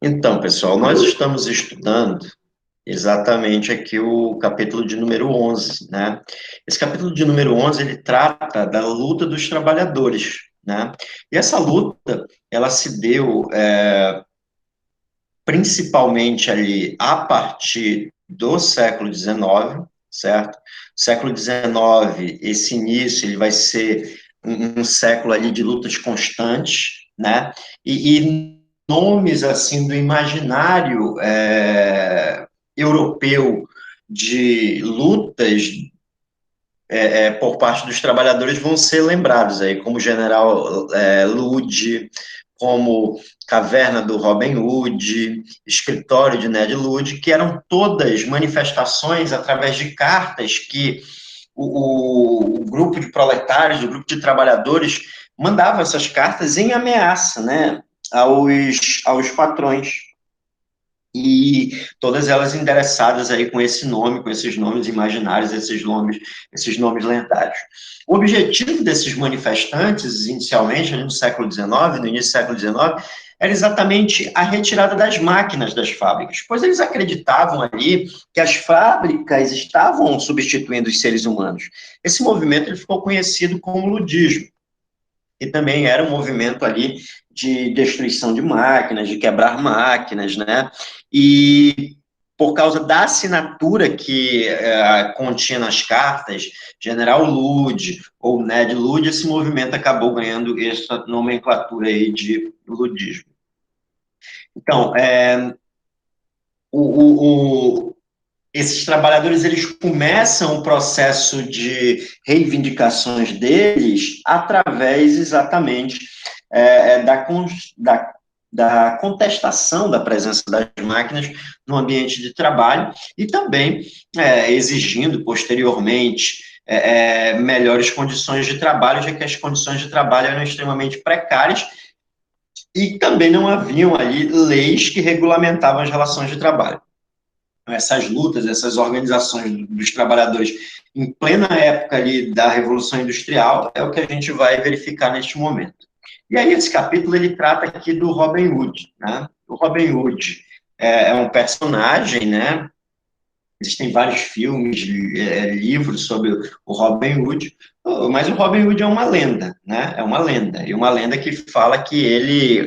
Então, pessoal, nós estamos estudando exatamente aqui o capítulo de número 11, né? Esse capítulo de número 11, ele trata da luta dos trabalhadores, né? E essa luta, ela se deu principalmente ali a partir do século XIX, certo? Século XIX, esse início, ele vai ser um século ali de lutas constantes, né? E nomes, assim, do imaginário europeu de lutas por parte dos trabalhadores vão ser lembrados aí, como o General Lud, como Caverna do Robin Hood, Escritório de Ned Ludd, que eram todas manifestações através de cartas que o grupo de proletários, o grupo de trabalhadores, mandava essas cartas em ameaça, né, aos patrões, e todas elas endereçadas aí com esse nome, com esses nomes imaginários, esses nomes lendários. O objetivo desses manifestantes, inicialmente, ali no século XIX, no início do século XIX, era exatamente a retirada das máquinas das fábricas, pois eles acreditavam ali que as fábricas estavam substituindo os seres humanos. Esse movimento ele ficou conhecido como ludismo, que também era um movimento ali de destruição de máquinas, de quebrar máquinas, né? E por causa da assinatura que continha nas cartas, General Lud ou Ned Ludd, esse movimento acabou ganhando essa nomenclatura aí de ludismo. Então, o, o, esses trabalhadores eles começam o processo de reivindicações deles através exatamente da contestação da presença das máquinas no ambiente de trabalho e também exigindo posteriormente melhores condições de trabalho, já que as condições de trabalho eram extremamente precárias e também não haviam ali leis que regulamentavam as relações de trabalho. Essas lutas, essas organizações dos trabalhadores em plena época ali da Revolução Industrial é o que a gente vai verificar neste momento. E aí esse capítulo ele trata aqui do Robin Hood, né? O Robin Hood é um personagem, né? Existem vários filmes, livros sobre o Robin Hood, mas o Robin Hood é uma lenda, né? É uma lenda, e uma lenda que fala que ele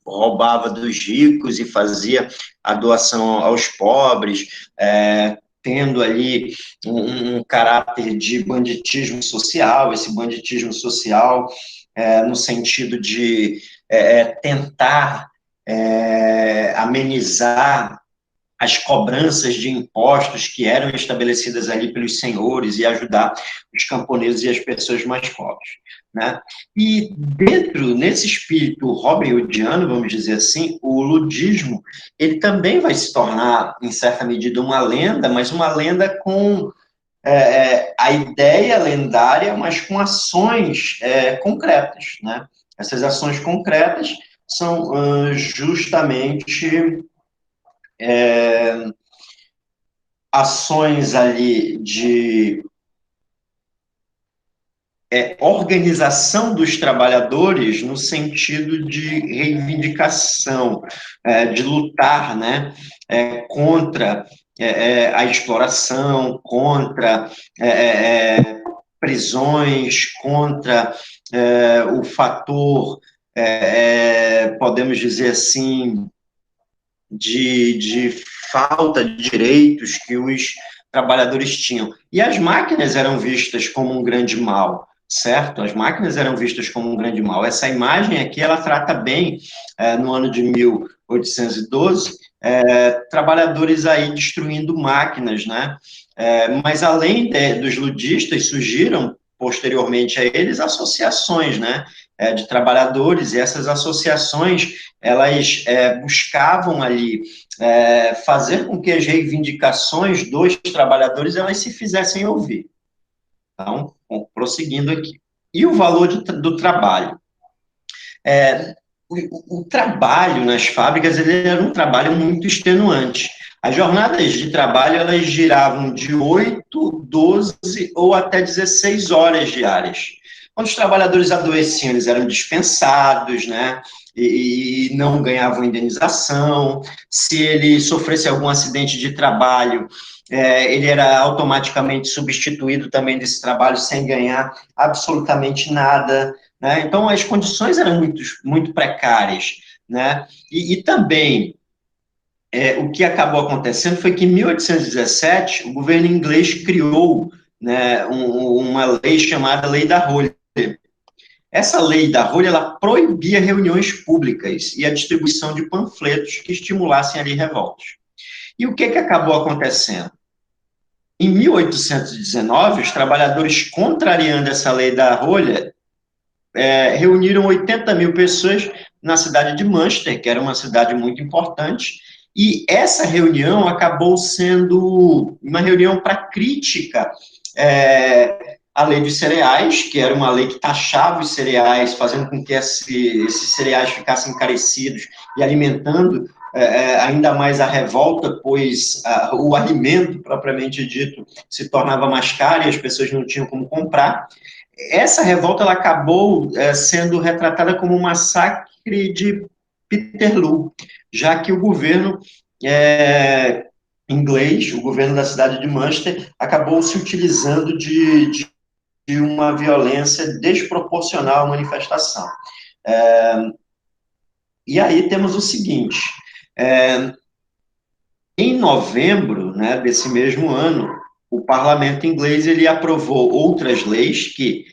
roubava dos ricos e fazia a doação aos pobres, tendo ali um caráter de banditismo social, esse banditismo social no sentido de tentar amenizar as cobranças de impostos que eram estabelecidas ali pelos senhores e ajudar os camponeses e as pessoas mais pobres, né? E dentro, nesse espírito Robin Hoodiano, vamos dizer assim, o ludismo, ele também vai se tornar, em certa medida, uma lenda, mas uma lenda com a ideia lendária, mas com ações concretas, né? Essas ações concretas são justamente ações ali de organização dos trabalhadores no sentido de reivindicação, de lutar, né, contra a exploração, contra prisões, contra o fator, podemos dizer assim, de falta de direitos que os trabalhadores tinham. E as máquinas eram vistas como um grande mal, certo? As máquinas eram vistas como um grande mal. Essa imagem aqui, ela trata bem, no ano de 1812, trabalhadores aí destruindo máquinas, né? Mas além dos ludistas, surgiram posteriormente a eles associações, né, de trabalhadores, e essas associações, elas buscavam ali fazer com que as reivindicações dos trabalhadores, elas se fizessem ouvir. Então, prosseguindo aqui. E o valor do trabalho? O trabalho nas fábricas ele era um trabalho muito extenuante. As jornadas de trabalho elas giravam de 8, 12 ou até 16 horas diárias. Quando os trabalhadores adoeciam, eles eram dispensados, né? E não ganhavam indenização. Se ele sofresse algum acidente de trabalho, ele era automaticamente substituído também desse trabalho sem ganhar absolutamente nada, né? Então, as condições eram muito precárias, né? E também, o que acabou acontecendo foi que em 1817 o governo inglês criou, né, uma lei chamada Lei da Rolha. Essa lei da Rolha, ela proibia reuniões públicas e a distribuição de panfletos que estimulassem ali revoltas. E o que acabou acontecendo? Em 1819, os trabalhadores, contrariando essa lei da Rolha, reuniram 80 mil pessoas na cidade de Manchester, que era uma cidade muito importante, e essa reunião acabou sendo uma reunião para crítica à lei dos cereais, que era uma lei que taxava os cereais, fazendo com que esses cereais ficassem encarecidos e alimentando ainda mais a revolta, pois o alimento, propriamente dito, se tornava mais caro e as pessoas não tinham como comprar. Essa revolta ela acabou sendo retratada como um massacre de Peterloo, já que o governo inglês, o governo da cidade de Manchester, acabou se utilizando de uma violência desproporcional à manifestação. E aí temos o seguinte, em novembro, né, desse mesmo ano, o parlamento inglês ele aprovou outras leis que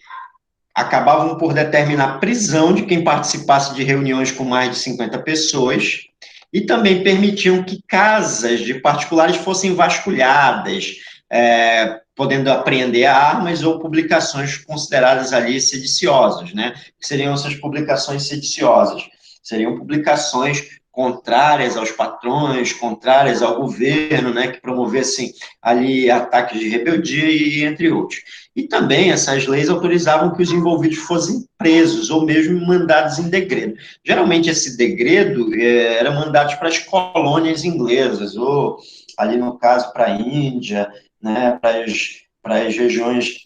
acabavam por determinar prisão de quem participasse de reuniões com mais de 50 pessoas e também permitiam que casas de particulares fossem vasculhadas, podendo apreender armas ou publicações consideradas ali sediciosas, né? Que seriam essas publicações sediciosas? Seriam publicações contrárias aos patrões, contrárias ao governo, né, que promovessem ali ataques de rebeldia e entre outros. E também essas leis autorizavam que os envolvidos fossem presos ou mesmo mandados em degredo. Geralmente esse degredo era mandados para as colônias inglesas, ou ali no caso para a Índia, né, para as regiões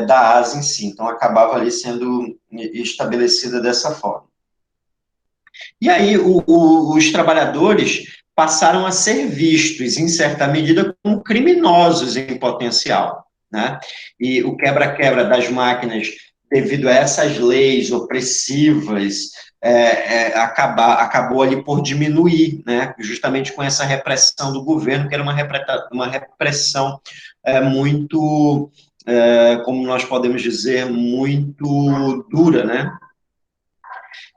da Ásia em si. Então acabava ali sendo estabelecida dessa forma. E aí os trabalhadores passaram a ser vistos, em certa medida, como criminosos em potencial, né? E o quebra-quebra das máquinas, devido a essas leis opressivas, acabou ali por diminuir, né? Justamente com essa repressão do governo, que era uma repressão muito, como nós podemos dizer, muito dura, né?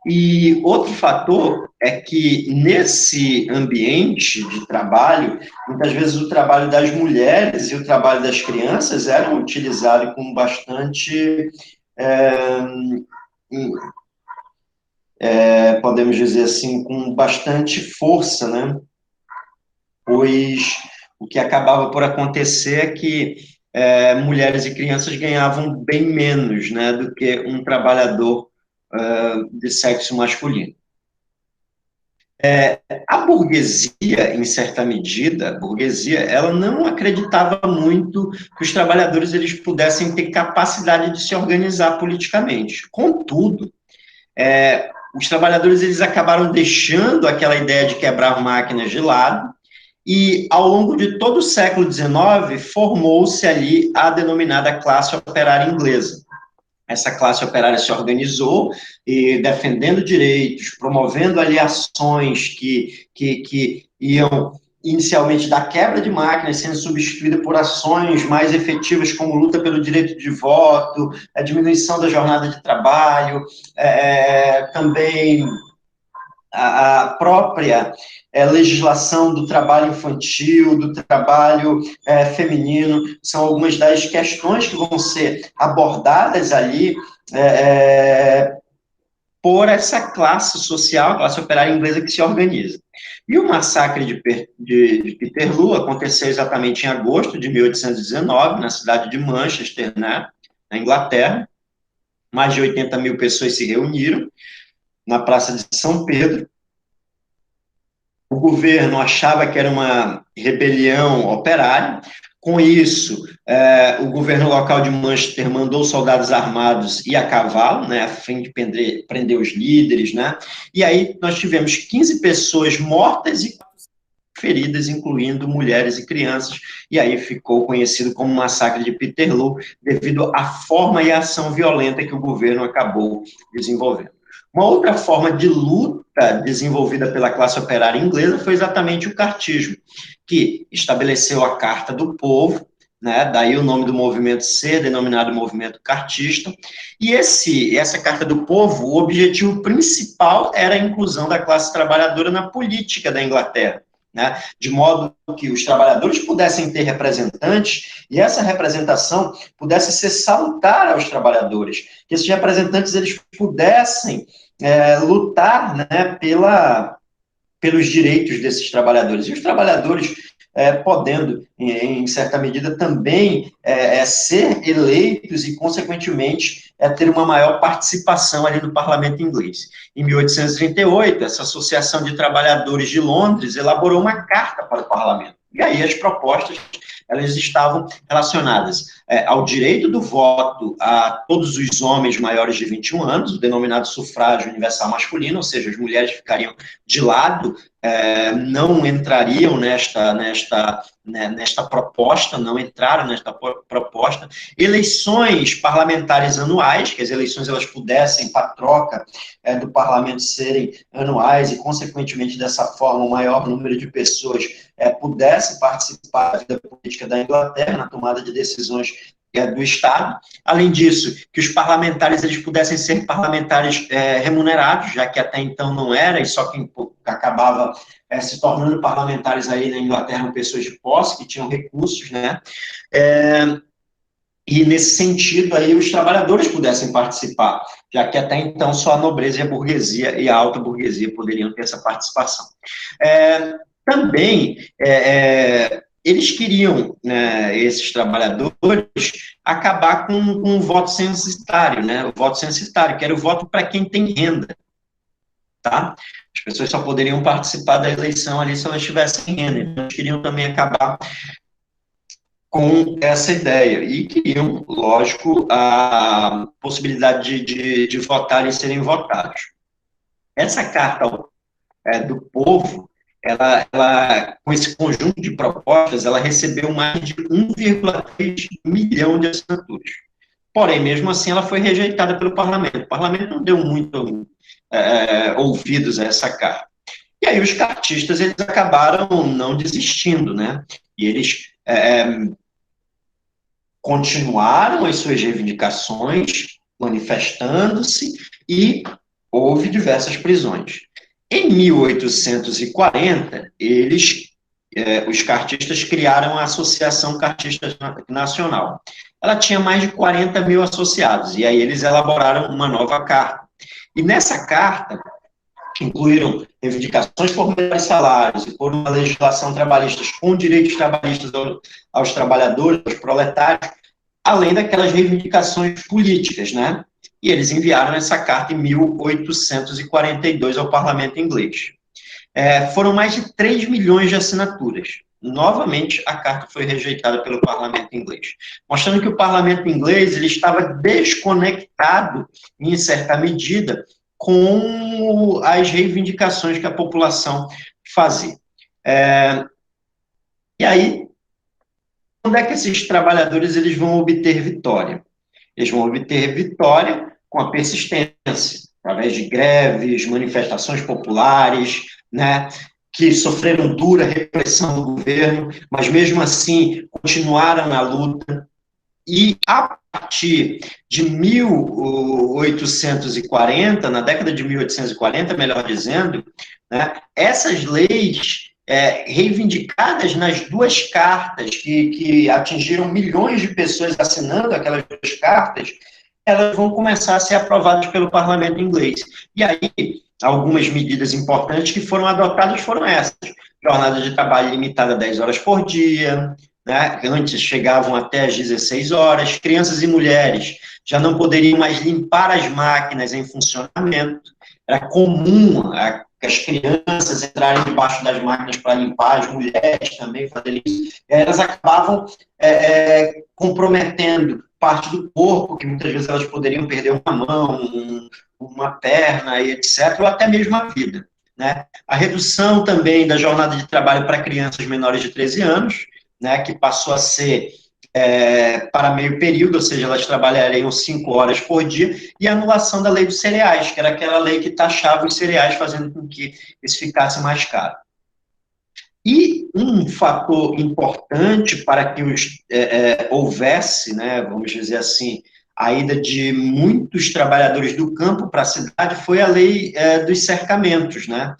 E outro fator é que, nesse ambiente de trabalho, muitas vezes o trabalho das mulheres e o trabalho das crianças eram utilizados com bastante, podemos dizer assim, com bastante força, né? Pois o que acabava por acontecer é que mulheres e crianças ganhavam bem menos, né, do que um trabalhador de sexo masculino. A burguesia, em certa medida, a burguesia, ela não acreditava muito que os trabalhadores eles pudessem ter capacidade de se organizar politicamente. Contudo, os trabalhadores eles acabaram deixando aquela ideia de quebrar máquinas de lado e, ao longo de todo o século XIX, formou-se ali a denominada classe operária inglesa. Essa classe operária se organizou e defendendo direitos, promovendo ali ações que iam inicialmente da quebra de máquinas, sendo substituída por ações mais efetivas, como luta pelo direito de voto, a diminuição da jornada de trabalho, também a própria legislação do trabalho infantil, do trabalho feminino, são algumas das questões que vão ser abordadas ali por essa classe social, classe operária inglesa que se organiza. E o massacre de Peterloo aconteceu exatamente em agosto de 1819, na cidade de Manchester, né, na Inglaterra. Mais de 80 mil pessoas se reuniram na Praça de São Pedro. O governo achava que era uma rebelião operária, Com isso, o governo local de Manchester mandou soldados armados e a cavalo, né, a fim de prender os líderes, né, e aí nós tivemos 15 pessoas mortas e feridas, incluindo mulheres e crianças, e aí ficou conhecido como Massacre de Peterloo, devido à forma e à ação violenta que o governo acabou desenvolvendo. Uma outra forma de luta desenvolvida pela classe operária inglesa foi exatamente o cartismo, que estabeleceu a Carta do Povo, né, daí o nome do movimento ser denominado movimento cartista, e essa Carta do Povo, o objetivo principal era a inclusão da classe trabalhadora na política da Inglaterra, né, de modo que os trabalhadores pudessem ter representantes e essa representação pudesse ser salutar aos trabalhadores, que esses representantes eles pudessem lutar, né, pelos direitos desses trabalhadores. E os trabalhadores podendo, em certa medida, também ser eleitos e, consequentemente, ter uma maior participação ali no parlamento inglês. Em 1838, essa Associação de Trabalhadores de Londres elaborou uma carta para o parlamento. E aí as propostas elas estavam relacionadas ao direito do voto a todos os homens maiores de 21 anos, o denominado sufrágio universal masculino, ou seja, as mulheres ficariam de lado, não entrariam nesta proposta, não entraram nesta proposta, eleições parlamentares anuais, que as eleições elas pudessem, para troca do parlamento, serem anuais e, consequentemente, dessa forma, o maior número de pessoas pudesse participar da vida política da Inglaterra, na tomada de decisões do Estado. Além disso, que os parlamentares eles pudessem ser parlamentares remunerados, já que até então não era, e só quem acabava se tornando parlamentares aí na Inglaterra eram pessoas de posse, que tinham recursos, né? E, nesse sentido, aí os trabalhadores pudessem participar, já que até então só a nobreza e a burguesia e a alta burguesia poderiam ter essa participação. Também, eles queriam, esses trabalhadores, acabar com o voto censitário, né? O voto censitário, que era o voto para quem tem renda, tá? As pessoas só poderiam participar da eleição ali se elas tivessem renda. Então, eles queriam também acabar com essa ideia, e queriam, lógico, a possibilidade de votar e serem votados. Essa carta do povo, ela, com esse conjunto de propostas, ela recebeu mais de 1,3 milhão de assinaturas. Porém, mesmo assim, ela foi rejeitada pelo parlamento. O parlamento não deu muito ouvidos a essa carta. E aí os cartistas, eles acabaram não desistindo, né? E eles continuaram as suas reivindicações, manifestando-se, e houve diversas prisões. Em 1840, os cartistas criaram a Associação Cartista Nacional. Ela tinha mais de 40 mil associados, e aí eles elaboraram uma nova carta. E nessa carta, incluíram reivindicações por melhores salários e por uma legislação trabalhista com direitos trabalhistas aos trabalhadores, aos proletários, além daquelas reivindicações políticas, né? E eles enviaram essa carta em 1842 ao parlamento inglês. Foram mais de 3 milhões de assinaturas. Novamente, a carta foi rejeitada pelo parlamento inglês, mostrando que o parlamento inglês ele estava desconectado, em certa medida, com as reivindicações que a população fazia. E aí, onde é que esses trabalhadores eles vão obter vitória? Eles vão obter vitória com a persistência, através de greves, manifestações populares, né, que sofreram dura repressão do governo, mas mesmo assim continuaram na luta. E a partir de 1840, na década de 1840, melhor dizendo, né, essas leis reivindicadas nas duas cartas, que atingiram milhões de pessoas assinando aquelas duas cartas, elas vão começar a ser aprovadas pelo parlamento inglês. E aí, algumas medidas importantes que foram adotadas foram essas: jornada de trabalho limitada a 10 horas por dia, né? Antes chegavam até às 16 horas, crianças e mulheres já não poderiam mais limpar as máquinas em funcionamento, era comum as crianças entrarem debaixo das máquinas para limpar, as mulheres também fazerem isso, elas acabavam comprometendo parte do corpo, que muitas vezes elas poderiam perder uma mão, uma perna, e etc., ou até mesmo a vida. Né? A redução também da jornada de trabalho para crianças menores de 13 anos, né, que passou a ser para meio período, ou seja, elas trabalhariam 5 horas por dia, e a anulação da lei dos cereais, que era aquela lei que taxava os cereais, fazendo com que isso ficasse mais caro. E um fator importante para que houvesse, né, vamos dizer assim, a ida de muitos trabalhadores do campo para a cidade foi a lei dos cercamentos, né?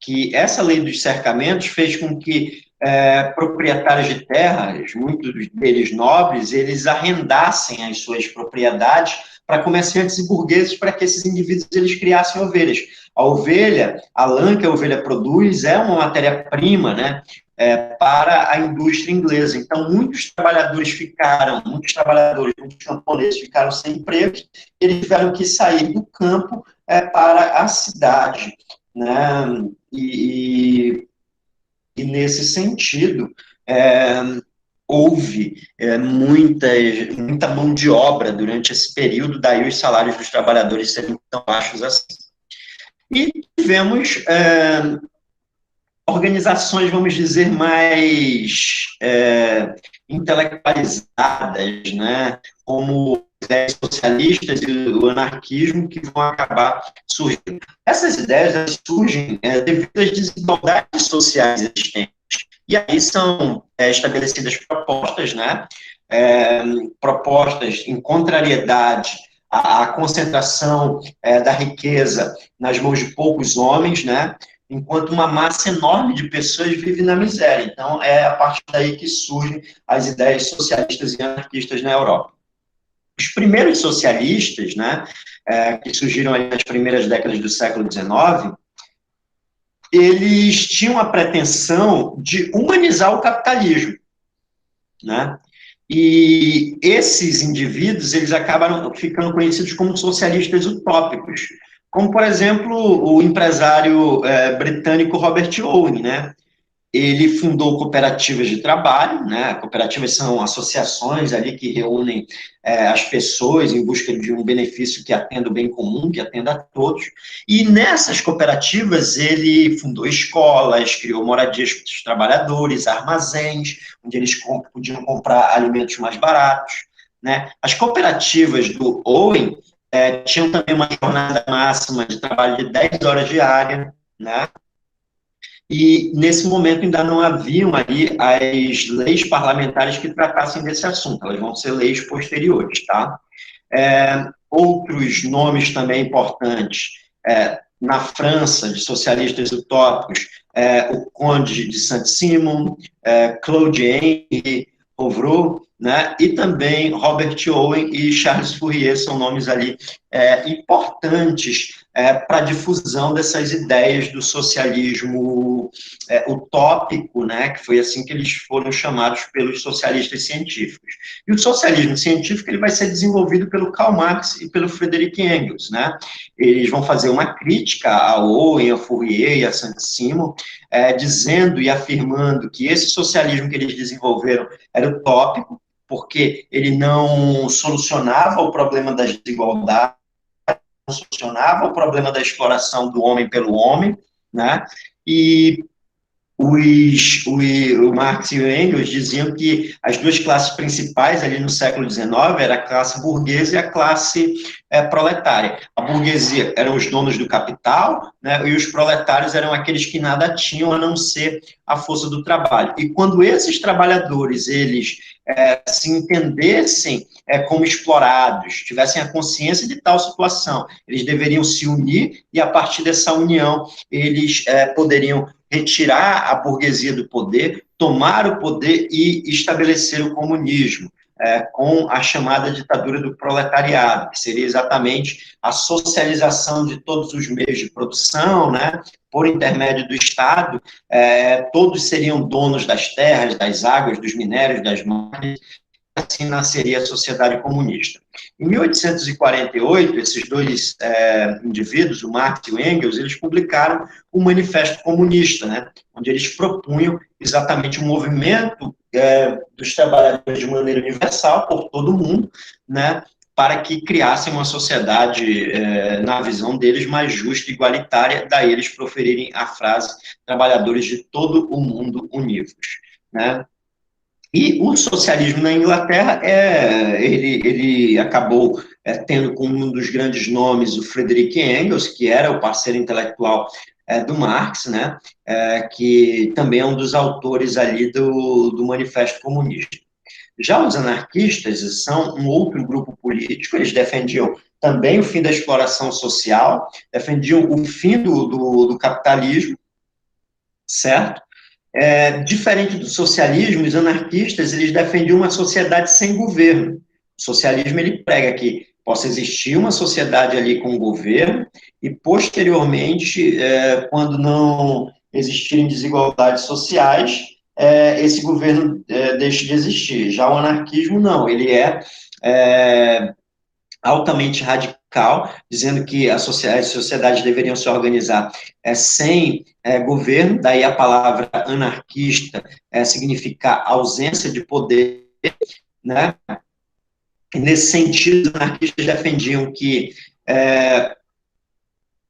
Que essa lei dos cercamentos fez com que proprietários de terras, muitos deles nobres, eles arrendassem as suas propriedades para comerciantes e burgueses, para que esses indivíduos eles criassem ovelhas. A ovelha, a lã que a ovelha produz, é uma matéria-prima, né, para a indústria inglesa. Então, muitos trabalhadores, muitos camponeses ficaram sem emprego, eles tiveram que sair do campo para a cidade, né, e nesse sentido, houve muita mão de obra durante esse período, daí os salários dos trabalhadores serem tão baixos assim. E tivemos organizações, vamos dizer, mais intelectualizadas, né, como ideias socialistas e o anarquismo, que vão acabar surgindo. Essas ideias surgem devido às desigualdades sociais existentes. E aí são estabelecidas propostas, né, propostas em contrariedade à concentração da riqueza nas mãos de poucos homens, né, enquanto uma massa enorme de pessoas vive na miséria. Então, é a partir daí que surgem as ideias socialistas e anarquistas na Europa. Os primeiros socialistas, né, que surgiram ali nas primeiras décadas do século XIX, eles tinham a pretensão de humanizar o capitalismo, né? E esses indivíduos, eles acabaram ficando conhecidos como socialistas utópicos, como, por exemplo, o empresário britânico Robert Owen, né? Ele fundou cooperativas de trabalho, né? Cooperativas são associações ali que reúnem as pessoas em busca de um benefício que atenda o bem comum, que atenda a todos. E nessas cooperativas ele fundou escolas, criou moradias para os trabalhadores, armazéns, onde eles podiam comprar alimentos mais baratos, né? As cooperativas do Owen tinham também uma jornada máxima de trabalho de 10 horas diária, né? E, nesse momento, ainda não haviam ali as leis parlamentares que tratassem desse assunto, elas vão ser leis posteriores, tá? Outros nomes também importantes, na França, de socialistas utópicos, o Conde de Saint-Simon, Claude Henry Rouvreau, né? E também Robert Owen e Charles Fourier são nomes ali importantes para a difusão dessas ideias do socialismo utópico, né? Que foi assim que eles foram chamados pelos socialistas científicos. E o socialismo científico ele vai ser desenvolvido pelo Karl Marx e pelo Friedrich Engels, né? Eles vão fazer uma crítica a Owen, a Fourier e a Saint-Simon, dizendo e afirmando que esse socialismo que eles desenvolveram era utópico, porque ele não solucionava o problema das desigualdades, não solucionava o problema da exploração do homem pelo homem, né? E o Marx e o Engels diziam que as duas classes principais ali no século XIX era a classe burguesa e a classe proletária. A burguesia eram os donos do capital, né, e os proletários eram aqueles que nada tinham a não ser a força do trabalho. E quando esses trabalhadores eles se entendessem como explorados, tivessem a consciência de tal situação, eles deveriam se unir e a partir dessa união eles poderiam retirar a burguesia do poder, tomar o poder e estabelecer o comunismo, com a chamada ditadura do proletariado, que seria exatamente a socialização de todos os meios de produção, né, por intermédio do Estado, todos seriam donos das terras, das águas, dos minérios, das máquinas, assim nasceria a sociedade comunista. Em 1848, esses dois indivíduos, o Marx e o Engels, eles publicaram o Manifesto Comunista, né, onde eles propunham exatamente o movimento dos trabalhadores de maneira universal por todo o mundo, né, para que criassem uma sociedade, na visão deles, mais justa e igualitária, daí eles proferirem a frase trabalhadores de todo o mundo unidos, né. E o socialismo na Inglaterra, ele acabou tendo como um dos grandes nomes o Friedrich Engels, que era o parceiro intelectual do Marx, né, que também é um dos autores ali do Manifesto Comunista. Já os anarquistas são um outro grupo político, eles defendiam também o fim da exploração social, defendiam o fim do capitalismo, certo? Diferente do socialismo, os anarquistas eles defendiam uma sociedade sem governo. O socialismo ele prega que possa existir uma sociedade ali com governo e, posteriormente, quando não existirem desigualdades sociais, esse governo deixe de existir. Já o anarquismo, não, ele é altamente radical, dizendo que as sociedades deveriam se organizar sem governo, daí a palavra anarquista significa ausência de poder, né? E nesse sentido, os anarquistas defendiam que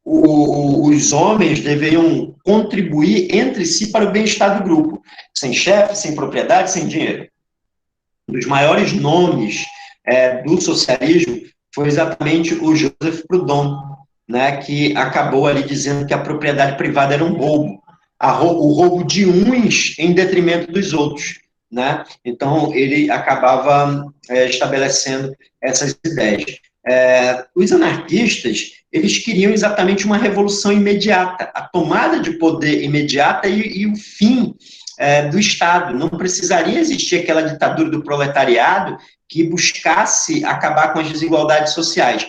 os homens deveriam contribuir entre si para o bem-estar do grupo, sem chefe, sem propriedade, sem dinheiro. Um dos maiores nomes do socialismo foi exatamente o Joseph Proudhon, né, que acabou ali dizendo que a propriedade privada era um roubo, o roubo de uns em detrimento dos outros, né? Então, ele acabava estabelecendo essas ideias. Os anarquistas, eles queriam exatamente uma revolução imediata, a tomada de poder imediata e o fim do Estado. Não precisaria existir aquela ditadura do proletariado que buscasse acabar com as desigualdades sociais.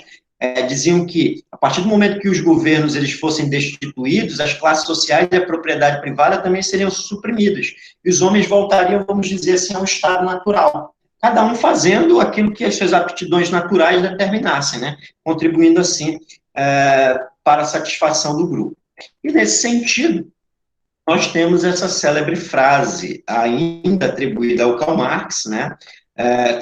Diziam que, a partir do momento que os governos eles fossem destituídos, as classes sociais e a propriedade privada também seriam suprimidas. E os homens voltariam, vamos dizer assim, ao estado natural. Cada um fazendo aquilo que as suas aptidões naturais determinassem, né? Contribuindo, assim, para a satisfação do grupo. E, nesse sentido, nós temos essa célebre frase, ainda atribuída ao Karl Marx, né?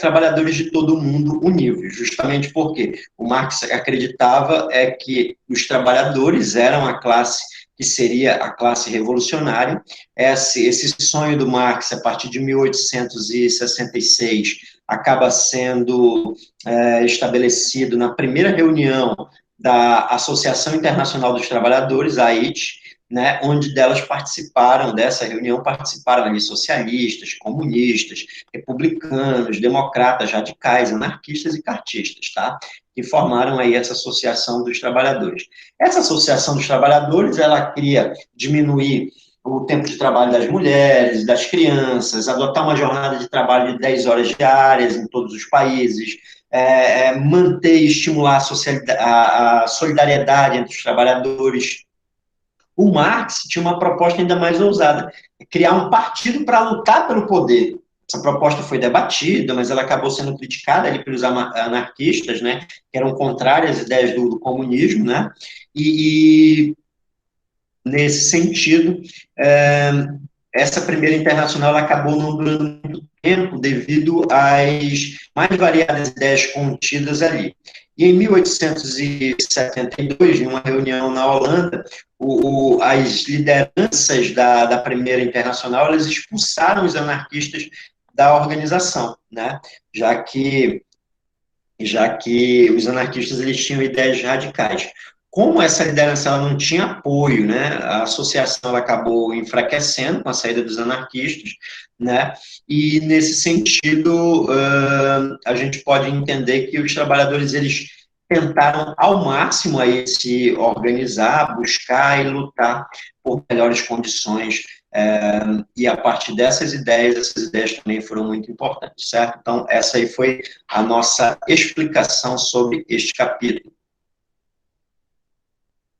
Trabalhadores de todo o mundo unidos, justamente porque o Marx acreditava que os trabalhadores eram a classe que seria a classe revolucionária. Esse sonho do Marx, a partir de 1866, acaba sendo estabelecido na primeira reunião da Associação Internacional dos Trabalhadores, a AIT, né, onde dessa reunião participaram ali socialistas, comunistas, republicanos, democratas, radicais, anarquistas e cartistas, tá? Que formaram aí essa Associação dos Trabalhadores. Essa Associação dos Trabalhadores, ela queria diminuir o tempo de trabalho das mulheres, das crianças, adotar uma jornada de trabalho de 10 horas diárias em todos os países, manter e estimular a solidariedade entre os trabalhadores. O Marx tinha uma proposta ainda mais ousada, criar um partido para lutar pelo poder. Essa proposta foi debatida, mas ela acabou sendo criticada ali pelos anarquistas, né, que eram contrárias às ideias do comunismo, né, e nesse sentido, essa primeira internacional ela acabou não durando muito tempo devido às mais variadas ideias contidas ali. E em 1872, em uma reunião na Holanda, as lideranças da primeira internacional, elas expulsaram os anarquistas da organização, né? já que os anarquistas eles tinham ideias radicais. Como essa liderança ela não tinha apoio, né, a associação ela acabou enfraquecendo com a saída dos anarquistas, né, e nesse sentido a gente pode entender que os trabalhadores eles tentaram ao máximo aí se organizar, buscar e lutar por melhores condições, e a partir dessas ideias, essas ideias também foram muito importantes, certo? Então, essa aí foi a nossa explicação sobre este capítulo.